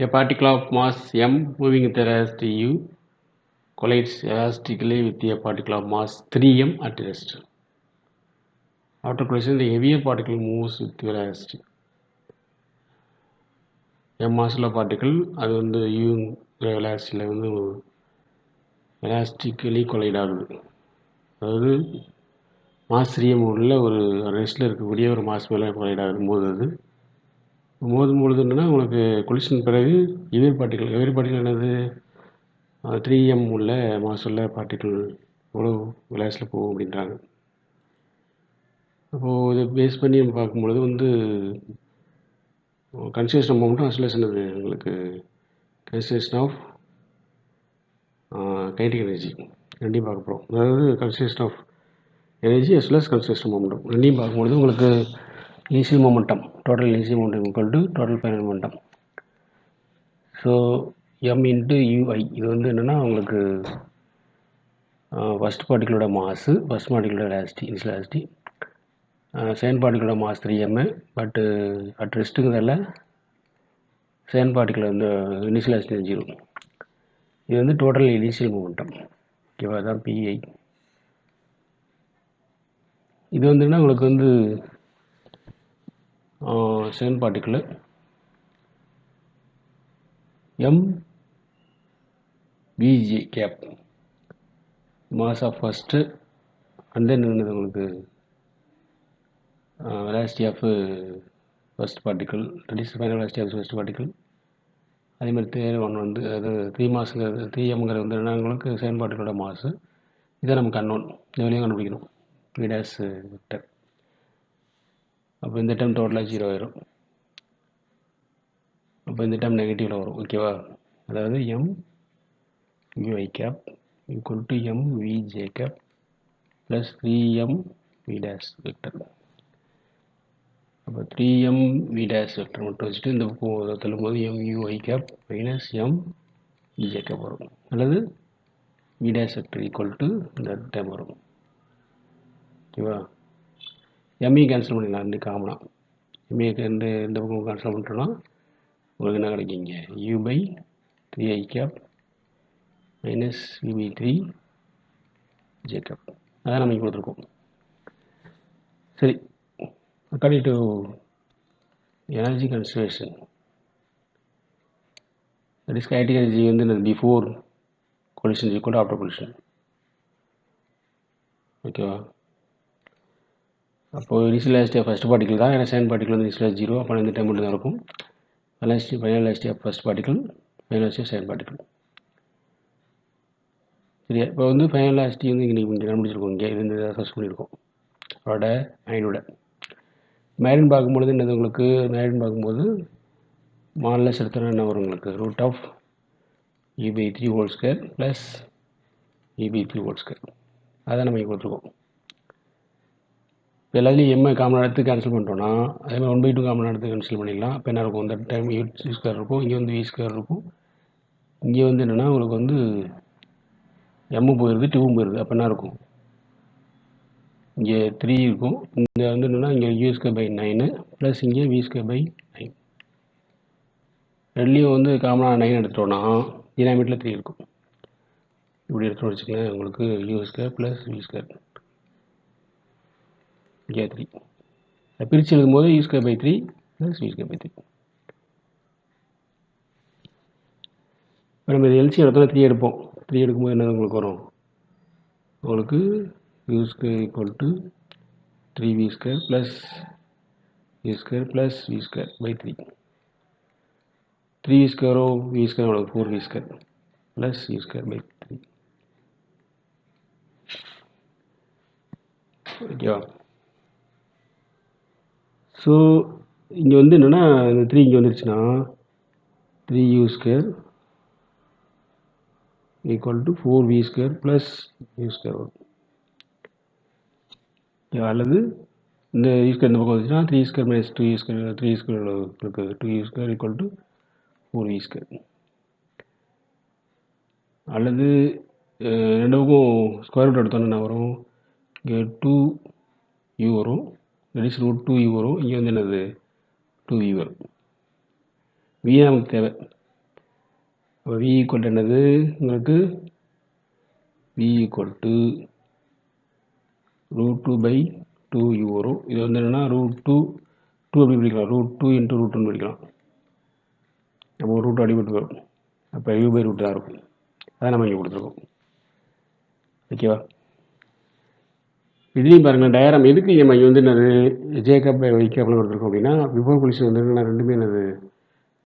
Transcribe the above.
A particle of mass m moving with velocity u collides elastically with a particle of mass 3m at rest. After collision, the heavier particle moves with velocity. m mass உள்ள particle அது வந்து u velocityல வந்து elastically collide ஆகுது. அதாவது mass 3m உள்ள ஒரு ரெஸ்ட்டில் இருக்கக்கூடிய ஒரு மாஸ் மேலே collide ஆகுது மோதும் பொழுது என்னென்னா உங்களுக்கு கொலிஷன் பிறகு எவியர் பார்ட்டிகள் என்னது 3m உள்ள மாஸ் உள்ள பார்ட்டிகள் எவ்வளோ விலாஸில் போகும் அப்படின்றாங்க. அப்போது இதை பேஸ் பண்ணி நம்ம பார்க்கும்பொழுது வந்து கன்சர்வேஷன் மொமெண்ட்டும் அசோலேஷன் அது உங்களுக்கு கன்சர்வேஷன் ஆஃப் கைனடிக் எனர்ஜி ரெண்டையும் பார்க்க போகிறோம். அதாவது conservation of energy as well as conservation momentum ரெண்டையும் பார்க்கும்பொழுது உங்களுக்கு initial momentum total initial momentum equal to total final momentum. So m into ui இது வந்து என்னென்னா உங்களுக்கு ஃபஸ்ட் பார்ட்டிகளோட மாசு ஃபஸ்ட் பார்ட்டிகளோட இனிஷியல் வெலாசிட்டி செகண்ட் பார்ட்டிகளோட மாஸ் 3m பட்டு அட் ரெஸ்ட்டுங்கிறதால செகண்ட் பார்ட்டிகள் வந்து இனிஷியல் வெலாசிட்டி 0. இது வந்து டோட்டல் இனிஷியல் மொமெண்டம் ஓகேவா தான் பிஐ. இது வந்து என்ன உங்களுக்கு வந்து second particle m vj cap mass of first and then என்னது உங்களுக்கு velocity of first particle that is final velocity of first particle. அதேமாதிரி தேர்ட் ஒன் வந்து அது 3mங்கிறது வந்து என்ன உங்களுக்கு செகண்ட் பார்ட்டிகளோட மாசு. இதை நமக்கு அன்னோன் இந்த வழியும் கண்டுபிடிக்கணும் v dash வெக்டர். அப்போ இந்த டைம் டோட்டலாக 0 ஆயிரும். அப்போ இந்த டைம் நெகட்டிவில் வரும் ஓகேவா. அதாவது m ui cap equal to m vj cap plus 3m v dash vector. அப்போ 3m v dash வெக்டர் மட்டும் வச்சுட்டு இந்த பக்கம் தள்ளும்போது m ui cap minus m vj cap வரும். அல்லது v dash vector equal to இந்த டைம் வரும் ஓகேவா. எம்இ கேன்சல் பண்ணிடலாம் ரெண்டு காமனாக. எம்இ இந்த பக்கம் கேன்சல் பண்ணிட்டோம்னா உங்களுக்கு என்ன கிடைக்கிங்க u by 3i cap minus v by 3j cap. அதான் நம்ம கொடுத்துருக்கோம். சரி, according to energy conservation that is kinetic energy வந்து before collision equal to after collision ஓகேவா. அப்போது initial velocity of first particle தான், ஏன்னா செகண்ட் பார்ட்டிகல் வந்து இனிஷியல் 0. அப்போ இந்த டைம் மட்டும் தான் இருக்கும். Final velocity of first particle final velocity of second particle. சரியா. இப்போ வந்து ஃபைனல் வெலாசிட்டி வந்து இங்கே கண்டுபிடிச்சிருக்கோம். இங்கே இது ஃபஸ்ட் பண்ணியிருக்கோம் அதோட ஐனோட மேரின் பார்க்கும்பொழுது என்னது உங்களுக்கு மேரின் பார்க்கும்போது மாடலஸ் எடுத்தோன்னா என்ன வரும் உங்களுக்கு root of e by 3 whole square plus e by 3 whole square. அதான் நம்ம இங்கே கொடுத்துருக்கோம். இப்போ எல்லாத்துலேயும் எம்ஐ காமன் எடுத்து கேன்சல் பண்ணிட்டோன்னா அதேமாதிரி 1/2 காமன் எடுத்து கேன்சல் பண்ணிடலாம். இப்போ என்ன இருக்கும் இந்த டைம் சி ஸ்கொயர் இருக்கும், இங்கே வந்து வி ஸ்கொயர் இருக்கும். இங்கே வந்து என்னென்னா உங்களுக்கு வந்து எம்மும் போயிடுது டூவும் போயிடுது. அப்போ என்ன இருக்கும் இங்கே 3 இருக்கும். இங்கே வந்து என்னென்னா இங்கே யூ ஸ்கொயர் பை 9 ப்ளஸ் இங்கே வி ஸ்கொயர் பை 9. ரெண்டுலேயும் வந்து காமனாக 9 எடுத்துட்டோன்னா டினாமினேட்டரில் 3 இருக்கும். இப்படி எடுத்துகிட்டு வச்சுக்கோங்களேன் உங்களுக்கு you square plus we square இங்கே 3. பிரித்து எழுதும்போது U square by 3 plus we square by 3. இப்போ நம்ம இது எல்சி இடத்துல 3 எடுப்போம். 3 எடுக்கும்போது என்ன உங்களுக்கு வரும் உங்களுக்கு you square equal to 3v square plus we square plus we square by 3. 3v ஸ்கொயரோ வி ஸ்கொயர் எவ்வளோ 4v square plus we square by 3 ஓகேவா. ஸோ இங்கே வந்து என்னென்னா இந்த 3 இங்கே வந்துருச்சுன்னா 3u square equal to 4v square plus u square வரும். அல்லது இந்த u ஸ்கொயர் இந்த பக்கம் வந்துச்சுன்னா 3 square minus 2u square 3 square இருக்குது 2u square equal to 4v square. அல்லது ரெண்டு பக்கம் ஸ்கொயர் ரூட் எடுத்தோன்னா என்ன வரும் இங்கே 2u வரும், தட் இஸ் ரூட் 2u வரும். இங்கே வந்து என்னது 2v வரும். v நமக்கு தேவை இப்போ வி ஈக்குவல் என்னது உங்களுக்கு வி ஈக்குவல் டு √2/2u வரும். இது வந்து என்னென்னா √2 எப்படி பிடிக்கலாம், √2 × √2 பிடிக்கலாம். நம்ம ஒரு ரூட் அடிபட்டு வரும். அப்போ u/√2 தான் இருக்கும். அதான் நம்ம இங்கே கொடுத்துருக்கோம். ஓகேவா? இதுலேயும் பாருங்கள் டயராம் எதுக்கு நம்ம இங்கே வந்து என்னது ஜேக்கப் ஒய்கேப்னு கொடுத்துருக்கோம் அப்படின்னா பிஃபோர் பொசிஷன் வந்து ரெண்டுமே என்னது